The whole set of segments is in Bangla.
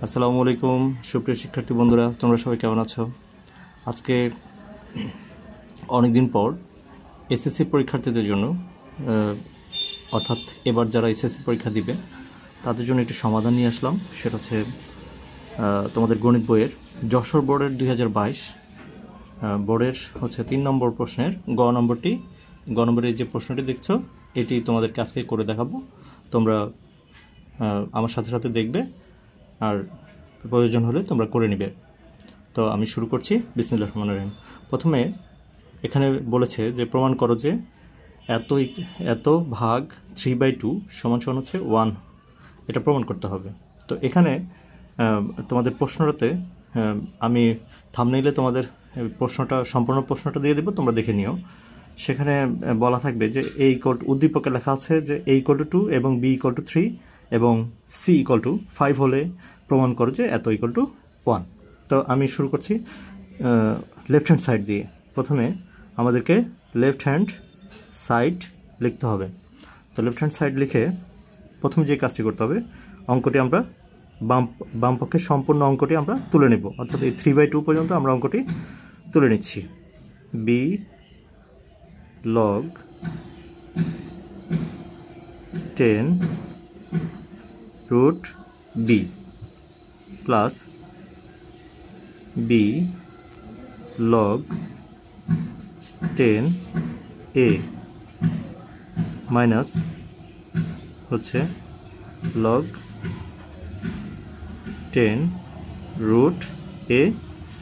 আসসালামু আলাইকুম সুপ্রিয় শিক্ষার্থী বন্ধুরা, তোমরা সবাই কেমন আছো? আজকে অনেকদিন পর এসএসসি পরীক্ষার্থীদের জন্য অর্থাৎ এবার যারা এসএসসি পরীক্ষা দিবে তাদের জন্য একটি সমাধান নিয়ে আসলাম। সেটা হচ্ছে তোমাদের গণিত বইয়ের যশোর বোর্ডের 2022 বোর্ডের হচ্ছে 3 নম্বর প্রশ্নের গ নম্বরের যে প্রশ্নটি দেখছো এটি তোমাদেরকে আজকে করে দেখাবো। তোমরা আমার সাথে সাথে দেখবে আর প্রয়োজন হলে তোমরা করে নিবে। তো আমি শুরু করছি। বিসমিল্লাহির রহমানির রহিম। প্রথমে এখানে বলেছে যে প্রমাণ করো যে এত ভাগ 3/2 সমান হচ্ছে 1। এটা প্রমাণ করতে হবে। তো এখানে তোমাদের প্রশ্নটাতে আমি থাম্বনেইলে তোমাদের সম্পূর্ণ প্রশ্নটা দিয়ে দেবো, তোমরা দেখে নিও। সেখানে বলা থাকবে যে উদ্দীপকে লেখা আছে যে A=2 এবং B=3 এবং C=5 হলে প্রমাণ করো যে এত =1। তো আমি শুরু করছি লেফট হ্যান্ড সাইড দিয়ে। প্রথমে আমাদেরকে লেফট হ্যান্ড সাইড লিখতে হবে। তো লেফট হ্যান্ড সাইড লিখে প্রথম যে কাজটি করতে হবে, অঙ্কটি আমরা বাম পক্ষের সম্পূর্ণ অঙ্কটি আমরা তুলে নেব, অর্থাৎ এই 3/2 পর্যন্ত আমরা অঙ্কটি তুলে নিচ্ছি। b log 10 root b plus b log 10 a minus হচ্ছে log 10 root a c।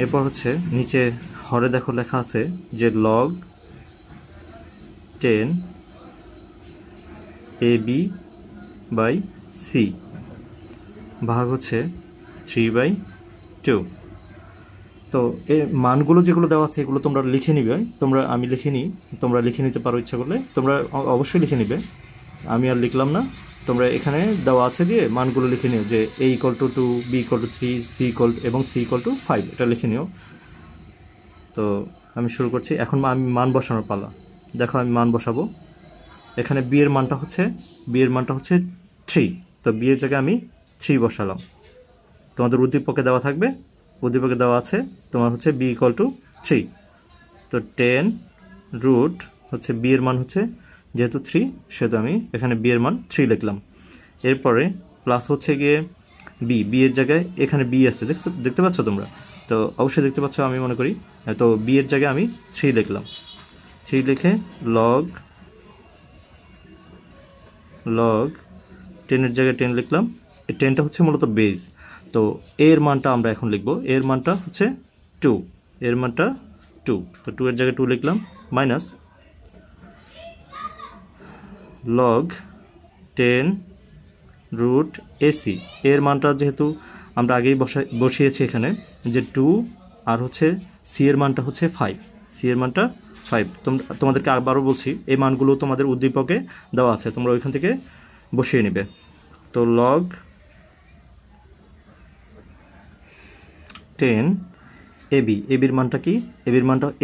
এরপর হচ্ছে নিচে হরে দেখো লেখা আছে যে log 10 ab বাই c ভাগ হচ্ছে 3/2। তো এই মানগুলো যেগুলো দেওয়া আছে এগুলো তোমরা লিখে নিবে। আমি লিখে নিই, তোমরা লিখে নিতে পারো ইচ্ছা করলে, তোমরা অবশ্যই লিখে নিবে। আমি আর লিখলাম না, তোমরা এখানে দেওয়া আছে দিয়ে মানগুলো লিখে নিও যে A=2, B=3, এবং C=5 এটা লিখে নিও। তো আমি শুরু করছি। এখন আমি মান বসানোর পালা। দেখো আমি মান বসাবো। এখানে b এর মানটা হচ্ছে 3। তো b এর জায়গায় আমি 3 বসালাম। তোমাদের উদ্দীপকে দেওয়া থাকবে, উদ্দীপকে দেওয়া আছে তোমার হচ্ছে B=3। তো 10 রুট হচ্ছে b এর মান হচ্ছে যেহেতু 3 সেহেতু আমি এখানে b এর মান 3 লিখলাম। এরপরে প্লাস হচ্ছে গিয়ে b এর জায়গায় এখানে b আছে, দেখতে পাচ্ছ তোমরা? তো অবশ্যই দেখতে পাচ্ছ আমি মনে করি। তো b এর জায়গায় আমি 3 লিখলাম। 3 লিখে log 10 এর জায়গায় 10 লিখলাম। এই 10টা হচ্ছে মূলত বেজ। তো এর মানটা আমরা এখন লিখব। এর মানটা হচ্ছে 2। এর মানটা 2। তো 2 এর জায়গায় 2 লিখলাম মাইনাস log 10 root ac। এর মানটা যেহেতু আমরা আগেই বসিয়েছি এখানে যে 2 আর হচ্ছে c এর মানটা হচ্ছে 5। c এর মানটা 5। তোমাদেরকে আবারও বলছি এই মানগুলো তোমাদের উদ্দীপকে দেওয়া আছে, তোমরা ওইখান থেকে বসিয়ে নেবে। তো log 10 ab এর মানটা কি? a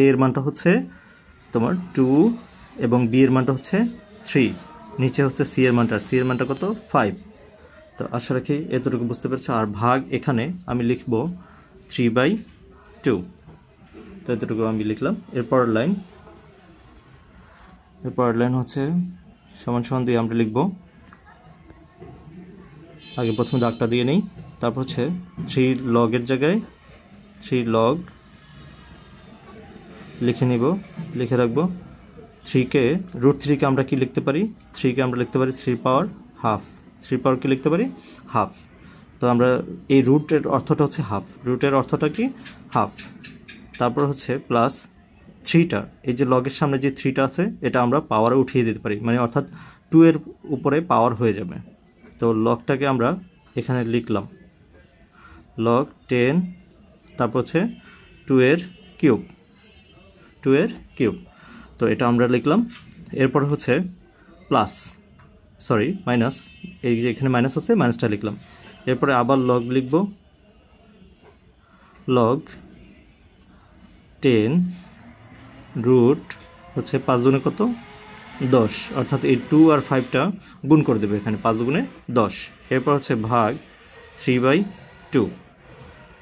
এর মানটা হচ্ছে তোমার 2 এবং b এর মানটা হচ্ছে 3। নিচে হচ্ছে c এর মানটা কত? 5। তো আশা রাখি এতটুকু বুঝতে পেরেছো। আর ভাগ এখানে আমি লিখব 3/2। তো এতটুকু আমি লিখলাম। এরপর লাইন হচ্ছে সমান দিয়ে আমরা লিখব। আগে প্রথমে দাগটা দিয়ে নেই, তারপর হচ্ছে 3 log এর জায়গায় 3 log লিখে রাখবো। 3কে √3 কে আমরা কি লিখতে পারি? 3কে আমরা লিখতে পারি 3 পাওয়ার হাফ। 3 পাওয়ার কি লিখতে পারি? হাফ। তো আমরা এই রুটের অর্থটা হচ্ছে হাফ। রুটের অর্থটা কি? হাফ। তারপর হচ্ছে প্লাস 3টা, এই যে লগের সামনে যে 3টা আছে এটা আমরা পাওয়ারে উঠিয়ে দিতে পারি, মানে অর্থাৎ 2 এর উপরে পাওয়ার হয়ে যাবে। তো লগটাকে আমরা এখানে লিখলাম log 10, তারপর হচ্ছে 2 এর কিউব। তো এটা আমরা লিখলাম। এরপর হচ্ছে মাইনাস, এই যে এখানে মাইনাস আছে মাইনাসটা লিখলাম। এরপরে আবার লগ লিখব। log 10 রুট হচ্ছে 5 গুণে কত? 10, অর্থাৎ এই 2 আর 5টা গুণ করে দেবে এখানে 5 গুণে 10। এরপর হচ্ছে ভাগ 3/2,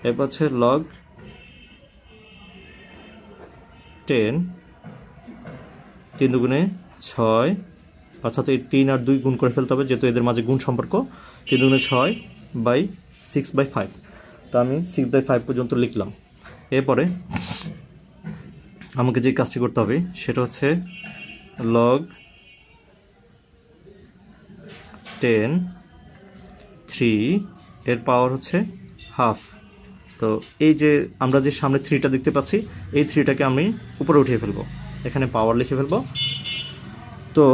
এরপর হচ্ছে লগ 10, 3 দুগুণে 6, অর্থাৎ এই 3 আর 2 গুণ করে ফেলতে হবে যেহেতু এদের মাঝে গুণ সম্পর্ক। 3 দুগুণে 6/6/5, তো আমি 6/5 পর্যন্ত লিখলাম। এরপরে আমাকে যে কাজটি করতে হবে সেটা হচ্ছে লগ 10 3 এর পাওয়ার হচ্ছে হাফ। তো এই যে আমরা যে সামনে 3টা দেখতে পাচ্ছি, এই 3টাকে আমি উপরে উঠিয়ে ফেলবো, এখানে পাওয়ার লিখে ফেলবো। তো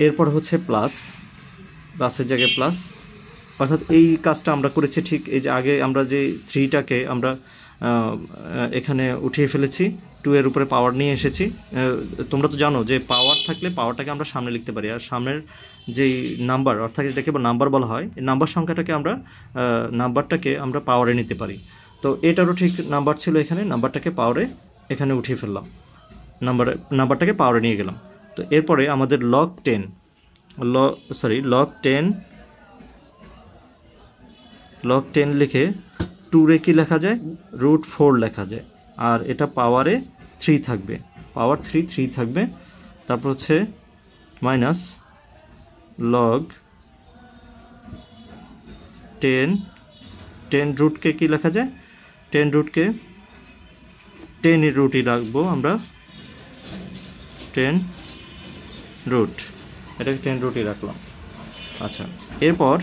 এরপর হচ্ছে প্লাসের জায়গায় প্লাস, অর্থাৎ এই কাজটা আমরা করেছি ঠিক এই যে আগে আমরা যে 3টাকে আমরা এখানে উঠিয়ে ফেলেছি, 2 এর উপরে পাওয়ার নিয়ে এসেছি। তোমরা তো জানো যে পাওয়ার থাকলে পাওয়ারটাকে আমরা সামনে লিখতে পারি, আর সামনের যেই নাম্বার অর্থাৎ এটাকে নাম্বার বলা হয়, এই নাম্বার সংখ্যাটাকে নাম্বারটাকে আমরা পাওয়ারে নিতে পারি। তো এটারও ঠিক নাম্বার ছিল এখানে, নাম্বারটাকে পাওয়ারে এখানে উঠিয়ে ফেললাম, নাম্বারটাকে পাওয়ারে নিয়ে গেলাম। তো এরপরে আমাদের লগ 10 লিখে 2 রে কি লেখা যায়, √4 লেখা যায়, আর এটা পাওয়ারে 3 থাকবে, পাওয়ার 3 থাকবে। তারপর হচ্ছে মাইনাস লগ 10 রুটকে কি লেখা যায়, 10 রুটকে 10 এর রুটই রাখবো আমরা, 10 রুট, এটাকে 10 রুটই রাখলাম। আচ্ছা, এরপর